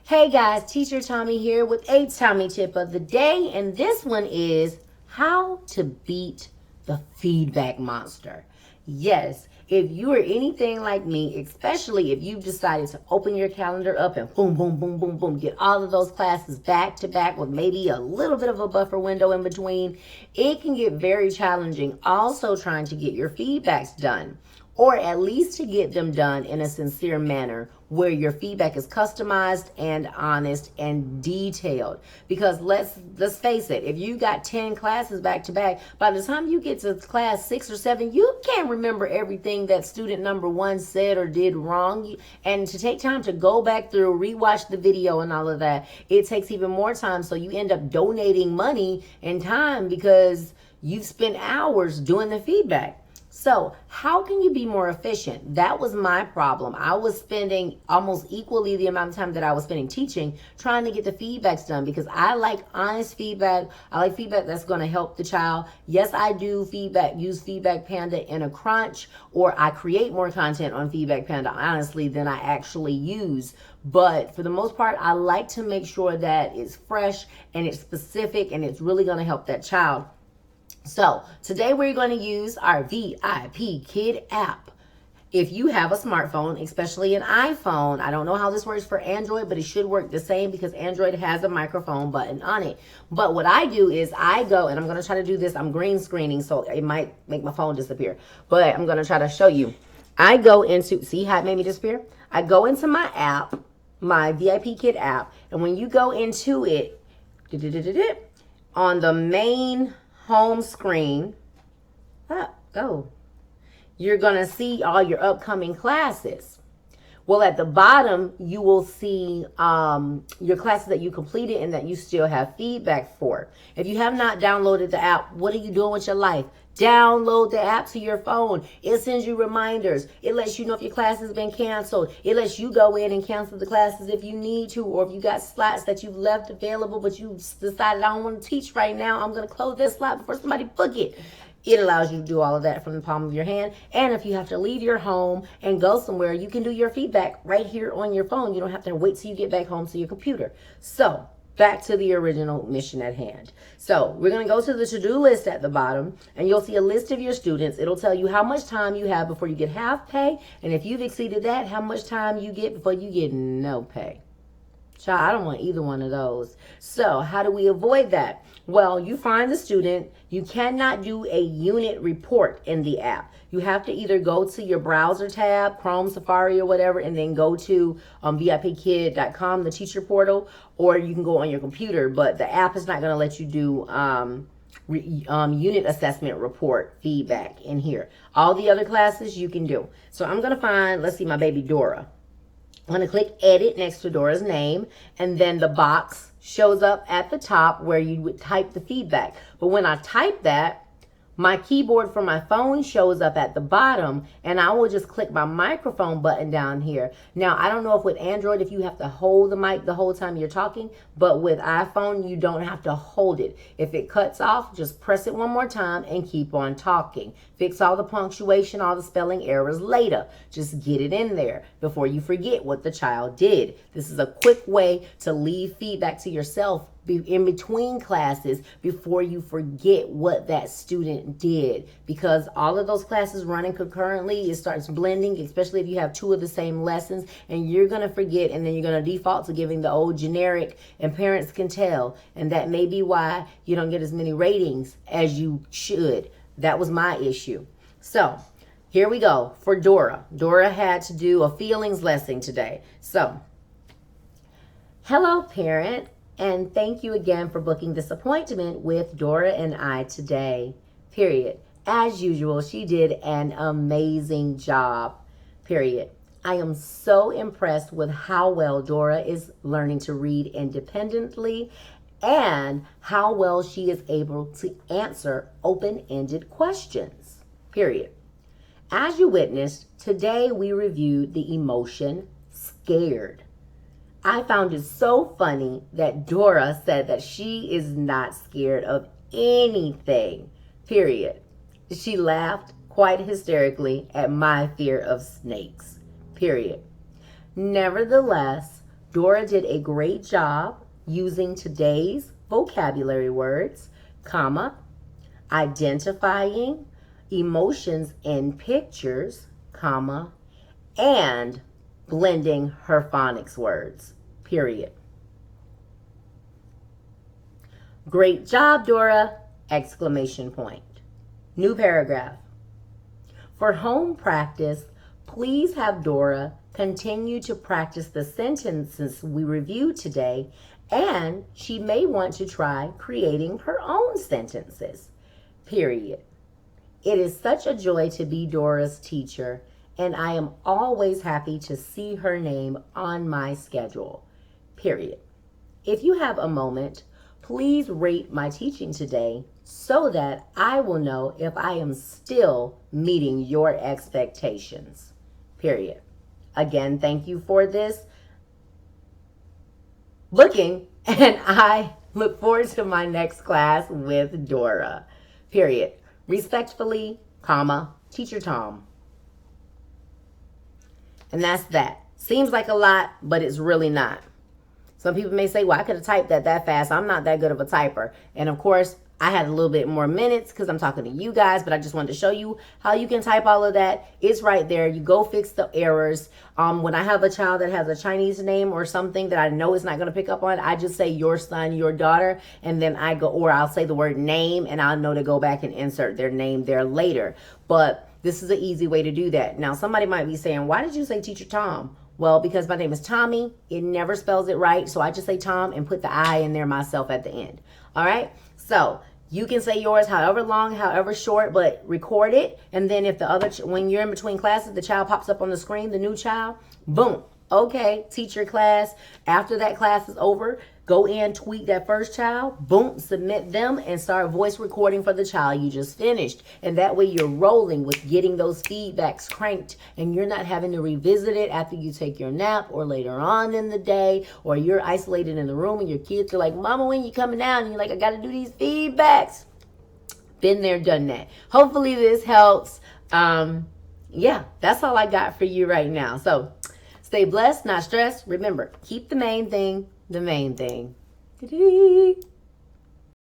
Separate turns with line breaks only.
Hey guys, Teacher Tommy here with a Tommy tip of the day, and this one is how to beat the feedback monster. Yes, if you are anything like me, especially if you've decided to open your calendar up and boom, boom, boom, boom, boom, get all of those classes back to back with maybe a little bit of a buffer window in between, it can get very challenging also trying to get your feedbacks done, or at least to get them done in a sincere manner where your feedback is customized and honest and detailed. Because let's face it, if you got 10 classes back to back, by the time you get to class 6 or 7, you can't remember everything that student number 1 said or did wrong. And to take time to go back through, rewatch the video and all of that, it takes even more time. So you end up donating money and time because you've spent hours doing the feedback. So how can you be more efficient? That was my problem. I was spending almost equally the amount of time that I was spending teaching trying to get the feedbacks done because I like honest feedback. I like feedback that's going to help the child. Yes, I do use Feedback Panda in a crunch, or I create more content on Feedback Panda, honestly, than I actually use. But for the most part, I like to make sure that it's fresh and it's specific and it's really going to help that child. So today we're going to use our VIP Kid app. If you have a smartphone, especially an iPhone, I don't know how this works for Android, but it should work the same because Android has a microphone button on it. But what I do is I go, and I'm going to try to do this. I'm green screening, so it might make my phone disappear. But I'm going to try to show you. I go into, see how it made me disappear? I go into my app, my VIP Kid app, and when you go into it, on the main home screen, you're going to see all your upcoming classes. Well, at the bottom, you will see your classes that you completed and that you still have feedback for. If you have not downloaded the app, what are you doing with your life? Download the app to your phone. It sends you reminders. It lets you know if your class has been canceled. It lets you go in and cancel the classes if you need to, or if you got slots that you've left available, but you decided, I don't want to teach right now. I'm going to close this slot before somebody book it. It allows you to do all of that from the palm of your hand. And if you have to leave your home and go somewhere, you can do your feedback right here on your phone. You don't have to wait till you get back home to your computer. So back to the original mission at hand. So we're going to go to the to-do list at the bottom, and you'll see a list of your students. It'll tell you how much time you have before you get half pay, and if you've exceeded that, how much time you get before you get no pay. Child, I don't want either one of those. So how do we avoid that? Well, you find the student. You cannot do a unit report in the app. You have to either go to your browser tab, Chrome, Safari, or whatever, and then go to VIPKid.com, the teacher portal, or you can go on your computer. But the app is not going to let you do unit assessment report feedback in here. All the other classes you can do. So I'm going to find, let's see, my baby Dora. I'm going to click edit next to Dora's name, and then the box shows up at the top where you would type the feedback. But when I type that, my keyboard for my phone shows up at the bottom, and I will just click my microphone button down here. Now, I don't know if with Android, if you have to hold the mic the whole time you're talking, but with iPhone, you don't have to hold it. If it cuts off, just press it one more time and keep on talking. Fix all the punctuation, all the spelling errors later. Just get it in there before you forget what the child did. This is a quick way to leave feedback to yourself in between classes before you forget what that student did, because all of those classes running concurrently, it starts blending, especially if you have two of the same lessons, and you're going to forget, and then you're going to default to giving the old generic, and parents can tell, and that may be why you don't get as many ratings as you should. That was my issue. So here we go for Dora. Dora had to do a feelings lesson today. So, hello parent, and thank you again for booking this appointment with Dora and I today, period. As usual, she did an amazing job, period. I am so impressed with how well Dora is learning to read independently and how well she is able to answer open-ended questions, period. As you witnessed, today we reviewed the emotion scared. I found it so funny that Dora said that she is not scared of anything, period. She laughed quite hysterically at my fear of snakes, period. Nevertheless, Dora did a great job using today's vocabulary words, comma, identifying emotions in pictures, comma, and blending her phonics words, period. Great job, Dora! Exclamation point. New paragraph. For home practice, please have Dora continue to practice the sentences we reviewed today, and she may want to try creating her own sentences, period. It is such a joy to be Dora's teacher, and I am always happy to see her name on my schedule, period. If you have a moment, please rate my teaching today so that I will know if I am still meeting your expectations, period. Again, thank you for this looking, and I look forward to my next class with Dora, period. Respectfully, comma, Teacher Tom. And that's that. Seems like a lot, but it's really not. Some people may say, well, I could have typed that fast. I'm not that good of a typer. And of course, I had a little bit more minutes because I'm talking to you guys, but I just wanted to show you how you can type all of that. It's right there. You go fix the errors. When I have a child that has a Chinese name or something that I know is not going to pick up on, I just say your son, your daughter, and then I go, or I'll say the word name, and I'll know to go back and insert their name there later. But this is an easy way to do that. Now, somebody might be saying, why did you say Teacher Tom? Well, because my name is Tommy, it never spells it right. So I just say Tom and put the I in there myself at the end. All right. So you can say yours however long, however short, but record it. And then if the other, when you're in between classes, the child pops up on the screen, the new child, boom. Okay, teach your class. After that class is over, go in, tweak that first child, boom, submit them, and start voice recording for the child you just finished. And that way you're rolling with getting those feedbacks cranked, and you're not having to revisit it after you take your nap or later on in the day, or you're isolated in the room and your kids are like, Mama, when you coming down? And you're like, I got to do these feedbacks. Been there, done that. Hopefully this helps. Yeah, that's all I got for you right now. So stay blessed, not stressed. Remember, keep the main thing the main thing.